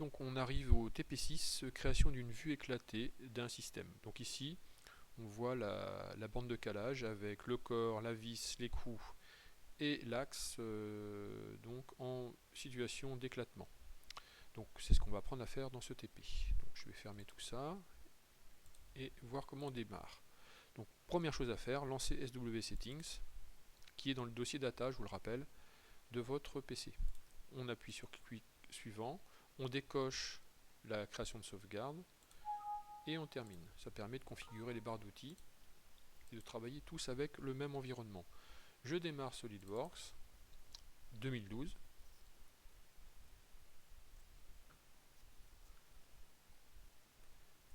Donc on arrive au TP6, création d'une vue éclatée d'un système. Donc ici, on voit la bande de calage avec le corps, la vis, l'écrou et l'axe donc en situation d'éclatement. Donc c'est ce qu'on va apprendre à faire dans ce TP. Donc je vais fermer tout ça et voir comment on démarre. Donc première chose à faire, lancer SW Settings, qui est dans le dossier data, je vous le rappelle, de votre PC. On appuie sur clic suivant, on décoche la création de sauvegarde et on termine. Ça permet de configurer les barres d'outils et de travailler tous avec le même environnement. Je démarre SolidWorks 2012.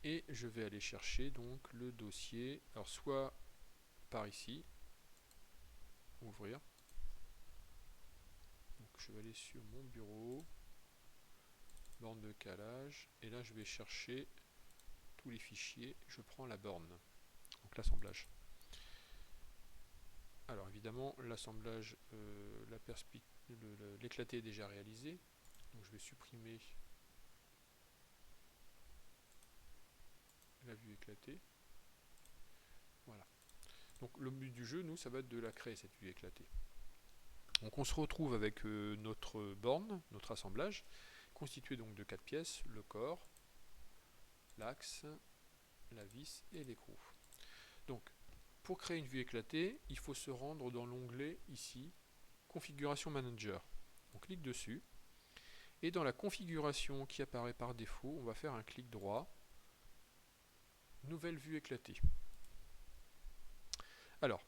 Et je vais aller chercher donc le dossier, alors soit par ici, ouvrir. Donc je vais aller sur mon bureau, borne de calage, et là je vais chercher tous les fichiers, je prends la borne, donc l'assemblage. Alors évidemment l'assemblage, l'éclaté est déjà réalisé, donc je vais supprimer la vue éclatée. Voilà. Donc le but du jeu, nous, ça va être de la créer cette vue éclatée. Donc on se retrouve avec notre borne, notre assemblage, constitué donc de 4 pièces, le corps, l'axe, la vis et l'écrou. Donc pour créer une vue éclatée, il faut se rendre dans l'onglet ici, Configuration Manager. On clique dessus, et dans la configuration qui apparaît par défaut, on va faire un clic droit, Nouvelle vue éclatée. Alors,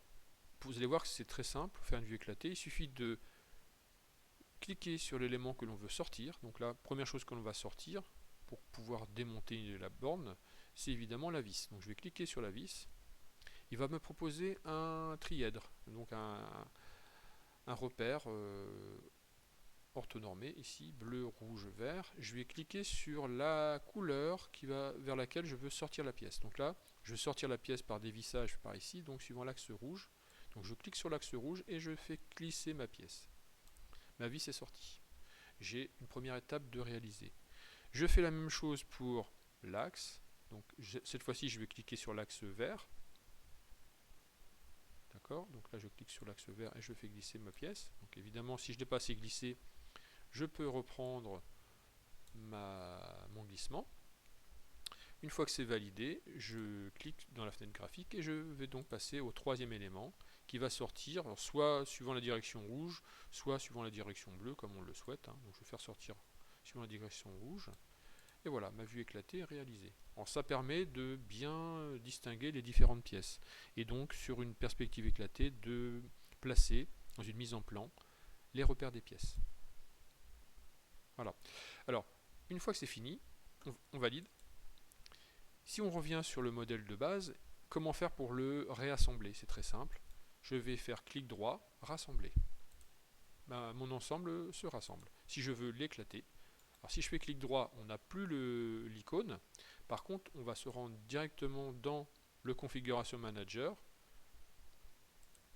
vous allez voir que c'est très simple pour faire une vue éclatée, il suffit de cliquer sur l'élément que l'on veut sortir. Donc la première chose que l'on va sortir pour pouvoir démonter la borne, c'est évidemment la vis. Donc je vais cliquer sur la vis. Il va me proposer un trièdre, donc un repère orthonormé ici, bleu, rouge, vert. Je vais cliquer sur la couleur vers laquelle je veux sortir la pièce. Donc là, je vais sortir la pièce par dévissage par ici, donc suivant l'axe rouge. Donc je clique sur l'axe rouge et je fais glisser ma pièce. Ma vis est sortie. J'ai une première étape de réaliser. Je fais la même chose pour l'axe. Donc cette fois-ci, je vais cliquer sur l'axe vert. D'accord. Donc là, je clique sur l'axe vert et je fais glisser ma pièce. Donc évidemment, si je n'ai pas assez glissé, je peux reprendre mon glissement. Une fois que c'est validé, je clique dans la fenêtre graphique et je vais donc passer au troisième élément qui va sortir, alors soit suivant la direction rouge, soit suivant la direction bleue, comme on le souhaite. Donc je vais faire sortir suivant la direction rouge. Et voilà, ma vue éclatée est réalisée. Alors ça permet de bien distinguer les différentes pièces. Et donc sur une perspective éclatée, de placer dans une mise en plan les repères des pièces. Voilà. Alors, une fois que c'est fini, on valide. Si on revient sur le modèle de base, comment faire pour le réassembler? C'est très simple. Je vais faire clic droit, rassembler. Mon ensemble se rassemble. Si je veux l'éclater, alors si je fais clic droit, on n'a plus l'icône. Par contre, on va se rendre directement dans le Configuration Manager.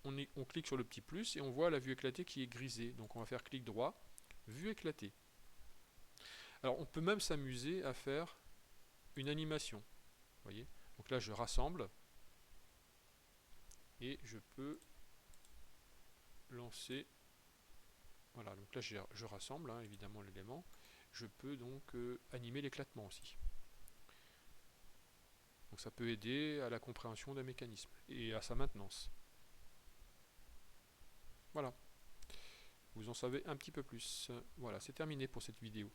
On clique sur le petit plus et on voit la vue éclatée qui est grisée. Donc on va faire clic droit, vue éclatée. Alors on peut même s'amuser à faire une animation. Voyez. Donc là je rassemble et je peux lancer. Voilà, donc là je rassemble évidemment l'élément. Je peux donc animer l'éclatement aussi. Donc ça peut aider à la compréhension d'un mécanisme et à sa maintenance. Voilà. Vous en savez un petit peu plus. Voilà, c'est terminé pour cette vidéo.